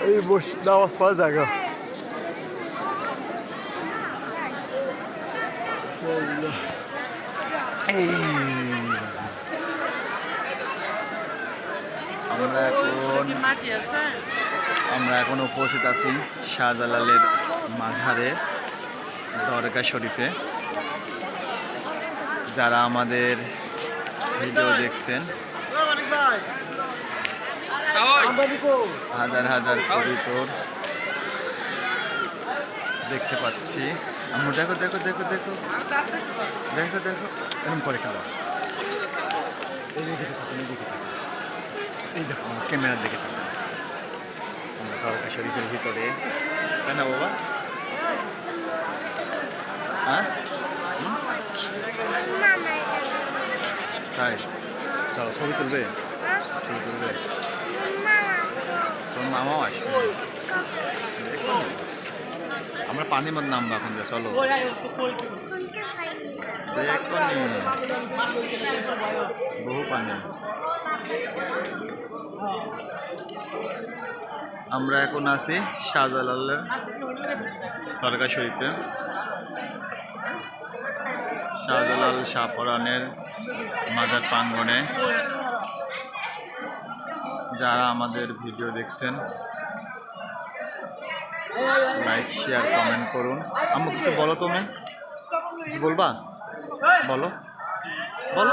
এই বস নামাজ পড়া জায়গা। আমরা এখন উপস্থিত আছি শাহজালালের মাঝারে দরগা শরীফে। যারা আমাদের ভিডিও দেখছেন, হাজার হাজার কবুতর দেখতে পাচ্ছি। আমরা দেখো দেখো দেখো দেখো দেখো দেখো এরকম করে খাওয়া। এই দেখো ক্যামেরার দিকে আমরা দরগা শরীফের ভিতরে। কেন বাবা? হ্যাঁ তাই চলো ছবি তুলবে, ছবি তুলবে। তোর মামাও আসবে। আমরা পানির মধ্যে নামবো এখন, চলো বহু পানি। আমরা এখন আছি শাহজালালের দরগা শরীফে। শাহজালাল শাহপরানের মাজার প্রাঙ্গণে। যারা আমাদের ভিডিও দেখছেন, লাইক শেয়ার কমেন্ট করুন। আম্মু কিছু বলো, তুমি কিছু বলবা? বলো বলো।